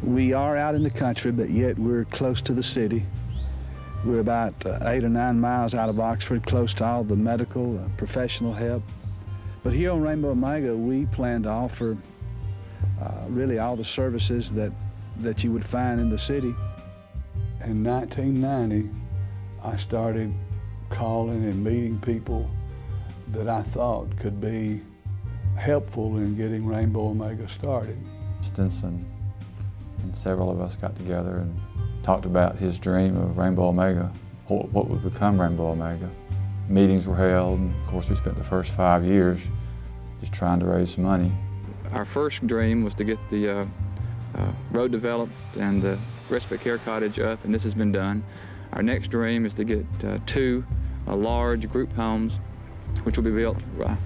We are out in the country, but yet we're close to the city. We're about 8 or 9 miles out of Oxford, close to all the medical, professional help. But here on Rainbow Omega, we plan to offer really all the services that you would find in the city. In 1990, I started calling and meeting people that I thought could be helpful in getting Rainbow Omega started. Stinson and several of us got together and talked about his dream of Rainbow Omega, what would become Rainbow Omega. Meetings were held, and of course we spent the first 5 years just trying to raise some money. Our first dream was to get the road developed and the respite care cottage up, and this has been done. Our next dream is to get 2 large group homes, which will be built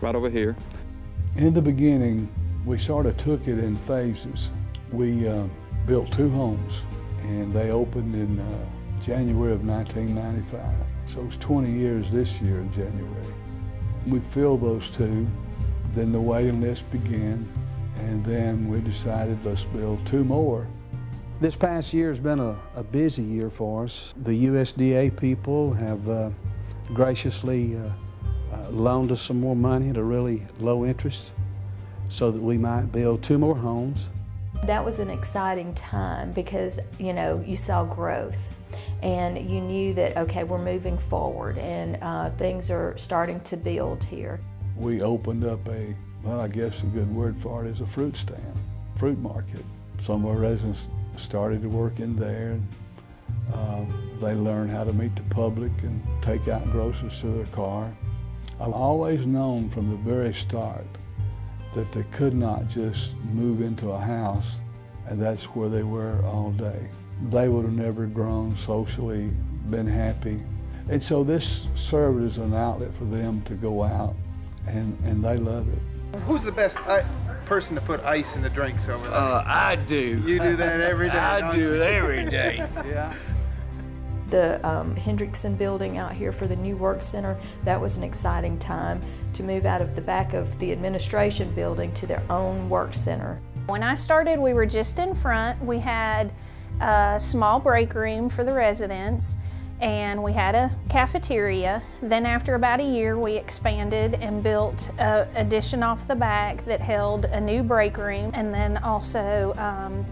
right over here. In the beginning, we sort of took it in phases. We built 2 homes, and they opened in January of 1995. So it's 20 years this year in January. We filled those 2, then the waiting list began, and then we decided let's build 2 more. This past year has been a busy year for us. The USDA people have graciously loaned us some more money at a really low interest so that we might build 2 more homes. That was an exciting time because, you know, you saw growth and you knew that, okay, we're moving forward and things are starting to build here. We opened up well, I guess a good word for it is a fruit stand, fruit market. Some of our residents started to work in there, and they learned how to meet the public and take out groceries to their car. I've always known from the very start that they could not just move into a house and that's where they were all day. They would have never grown socially, been happy. And so this served as an outlet for them to go out, and they love it. Who's the best person to put ice in the drinks over there? I do. You do that every day. I do it every day. Yeah. The Hendrickson building out here for the new work center, that was an exciting time to move out of the back of the administration building to their own work center. When I started, we were just in front. We had a small break room for the residents, and we had a cafeteria. Then after about a year, we expanded and built an addition off the back that held a new break room, and then also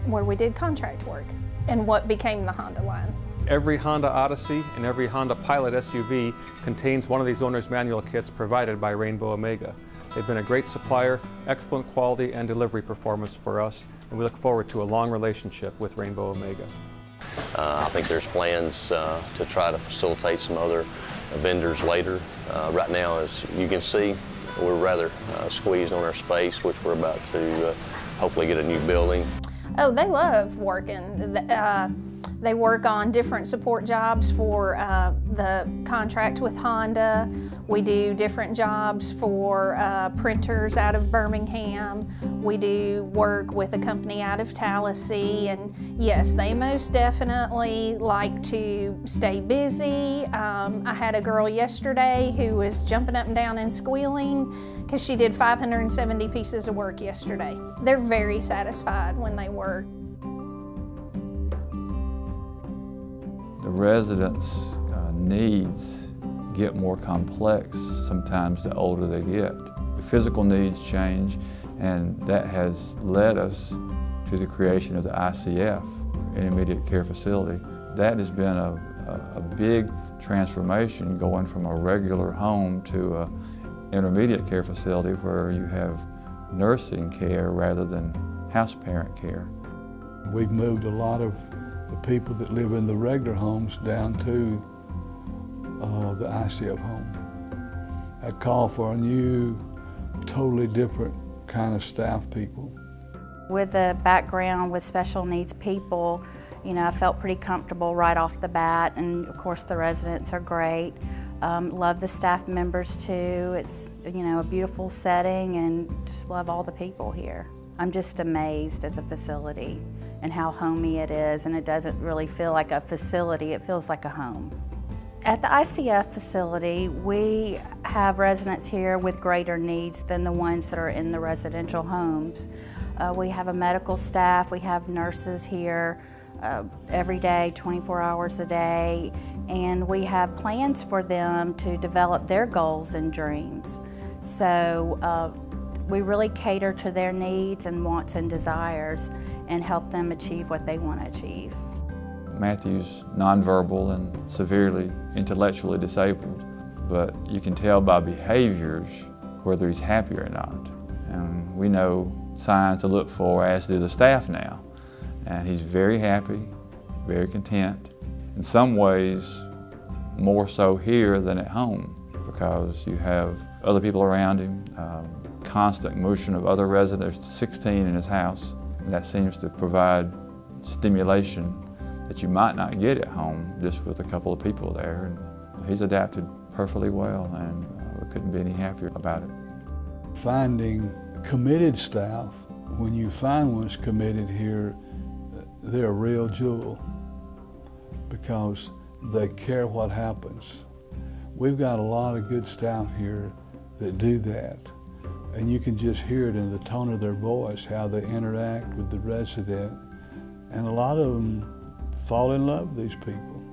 where we did contract work and what became the Honda line. Every Honda Odyssey and every Honda Pilot SUV contains one of these owner's manual kits provided by Rainbow Omega. They've been a great supplier, excellent quality and delivery performance for us, and we look forward to a long relationship with Rainbow Omega. I think there's plans to try to facilitate some other vendors later. Right now, as you can see, we're rather squeezed on our space, which we're about to hopefully get a new building. Oh, they love working. They work on different support jobs for the contract with Honda. We do different jobs for printers out of Birmingham. We do work with a company out of Tallahassee, and yes, they most definitely like to stay busy. I had a girl yesterday who was jumping up and down and squealing because she did 570 pieces of work yesterday. They're very satisfied when they work. The residents' needs get more complex sometimes the older they get. The physical needs change, and that has led us to the creation of the ICF, Intermediate Care Facility. That has been a big transformation, going from a regular home to an intermediate care facility where you have nursing care rather than house parent care. We've moved a lot of the people that live in the regular homes down to the ICF home. That called for a new, totally different kind of staff people. With the background with special needs people, you know, I felt pretty comfortable right off the bat, and of course the residents are great. Love the staff members too. It's, you know, a beautiful setting, and just love all the people here. I'm just amazed at the facility and how homey it is, and it doesn't really feel like a facility, it feels like a home. At the ICF facility, we have residents here with greater needs than the ones that are in the residential homes. We have a medical staff, we have nurses here every day, 24 hours a day, and we have plans for them to develop their goals and dreams. So we really cater to their needs and wants and desires and help them achieve what they want to achieve. Matthew's nonverbal and severely intellectually disabled, but you can tell by behaviors whether he's happy or not. And we know signs to look for, as do the staff now. And he's very happy, very content. In some ways, more so here than at home, because you have other people around him, constant motion of other residents. There's 16 in his house, and that seems to provide stimulation that you might not get at home just with a couple of people there. And he's adapted perfectly well, and we couldn't be any happier about it. Finding committed staff, when you find one's committed here, they're a real jewel because they care what happens. We've got a lot of good staff here that do that, and you can just hear it in the tone of their voice, how they interact with the resident, and a lot of them fall in love with these people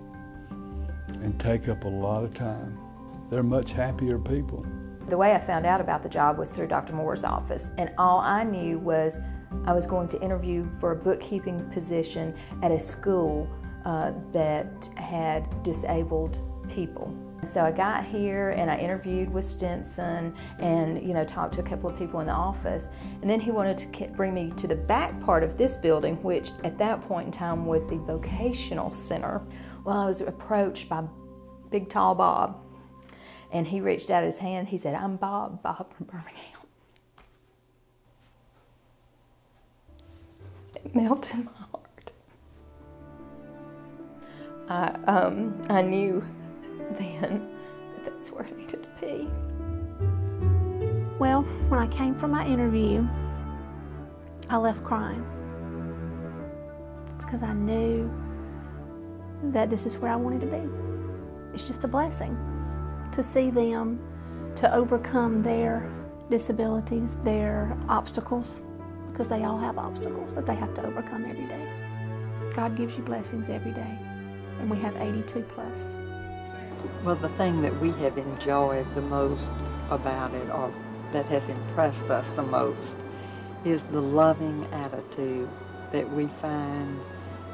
and take up a lot of time. They're much happier people. The way I found out about the job was through Dr. Moore's office, and all I knew was I was going to interview for a bookkeeping position at a school that had disabled people. So I got here and I interviewed with Stinson and talked to a couple of people in the office, and then he wanted to bring me to the back part of this building, which at that point in time was the vocational center. Well, I was approached by Big Tall Bob, and he reached out his hand. He said, "I'm Bob from Birmingham." It melted my heart. I knew then that that's where I needed to be. Well, when I came for my interview, I left crying because I knew that this is where I wanted to be. It's just a blessing to see them to overcome their disabilities, their obstacles, because they all have obstacles that they have to overcome every day. God gives you blessings every day, and we have 82 plus. Well, the thing that we have enjoyed the most about it, or that has impressed us the most, is the loving attitude that we find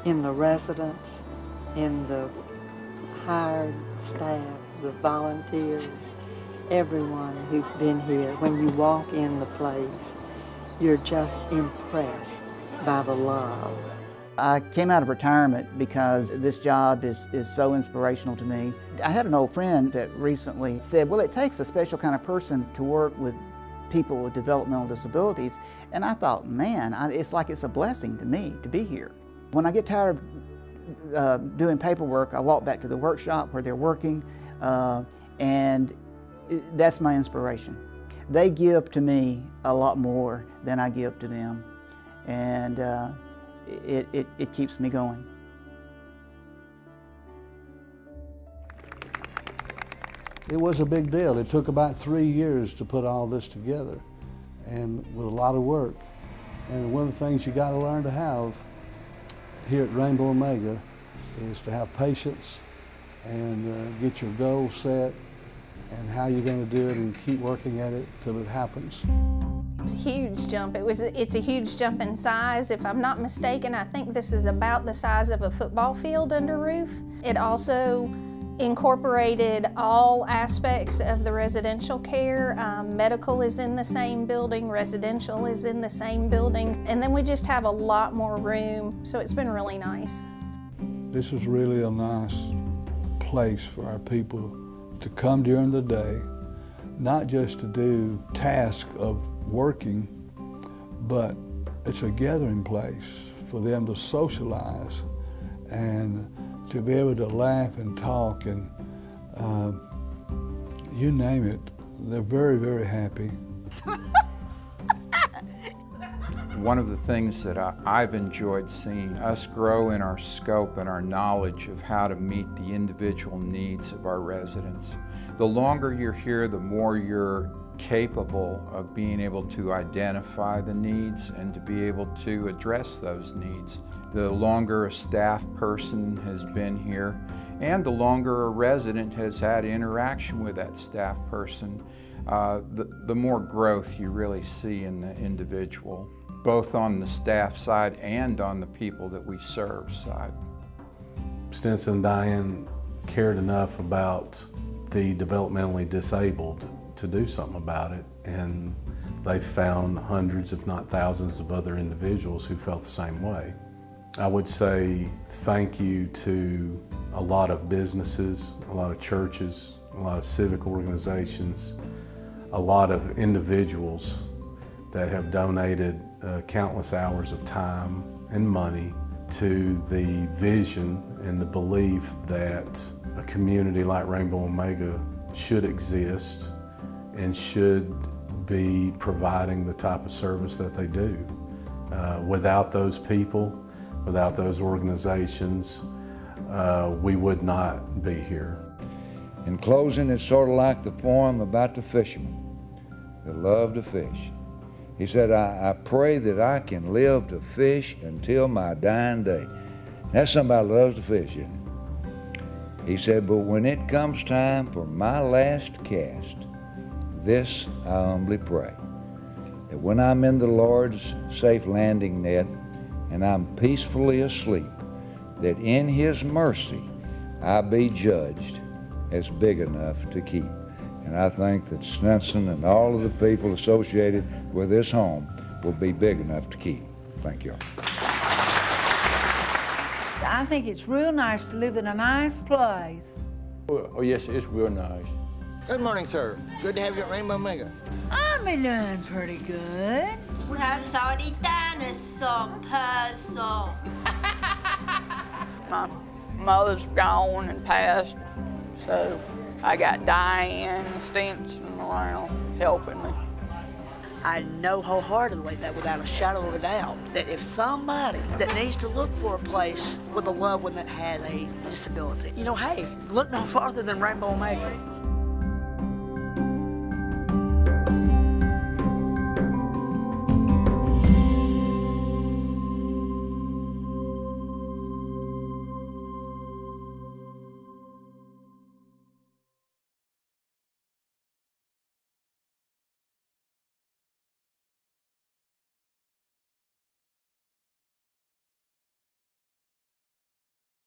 in the residents, in the hired staff, the volunteers, everyone who's been here. When you walk in the place, you're just impressed by the love. I came out of retirement because this job is so inspirational to me. I had an old friend that recently said, well, it takes a special kind of person to work with people with developmental disabilities. And I thought, man, it's like it's a blessing to me to be here. When I get tired of doing paperwork, I walk back to the workshop where they're working, and that's my inspiration. They give to me a lot more than I give to them, and it keeps me going. It was a big deal. It took about 3 years to put all this together, and with a lot of work. And one of the things you got to learn to have here at Rainbow Omega is to have patience and get your goals set and how you're going to do it and keep working at it till it happens. It's a huge jump. It's a huge jump in size. If I'm not mistaken, I think this is about the size of a football field under roof. It also incorporated all aspects of the residential care. Medical is in the same building, residential is in the same building, and then we just have a lot more room, so it's been really nice. This is really a nice place for our people to come during the day, not just to do tasks of working, but it's a gathering place for them to socialize and to be able to laugh and talk, and you name it, they're very, very happy. One of the things that I've enjoyed seeing us grow in our scope and our knowledge of how to meet the individual needs of our residents. The longer you're here, the more you're capable of being able to identify the needs and to be able to address those needs. The longer a staff person has been here and the longer a resident has had interaction with that staff person, the more growth you really see in the individual, both on the staff side and on the people that we serve side. Stinson and Diane cared enough about the developmentally disabled to do something about it, and they found hundreds, if not thousands, of other individuals who felt the same way. I would say thank you to a lot of businesses, a lot of churches, a lot of civic organizations, a lot of individuals that have donated countless hours of time and money to the vision and the belief that a community like Rainbow Omega should exist and should be providing the type of service that they do. Without those people, without those organizations, we would not be here. In closing, it's sort of like the poem about the fisherman that loved to fish. He said, I pray that I can live to fish until my dying day. That's somebody that loves to fish, isn't it? He said, but when it comes time for my last cast, this I humbly pray, that when I'm in the Lord's safe landing net and I'm peacefully asleep, that in His mercy I be judged as big enough to keep. And I think that Stinson and all of the people associated with this home will be big enough to keep. Thank you. I think it's real nice to live in a nice place. Oh yes, it's real nice. Good morning, sir. Good to have you at Rainbow Omega. I'm doing pretty good. I saw the dinosaur puzzle. My mother's gone and passed, so I got Diane Stinson around helping me. I know wholeheartedly that without a shadow of a doubt that if somebody that needs to look for a place with a loved one that has a disability, you know, hey, look no farther than Rainbow Omega.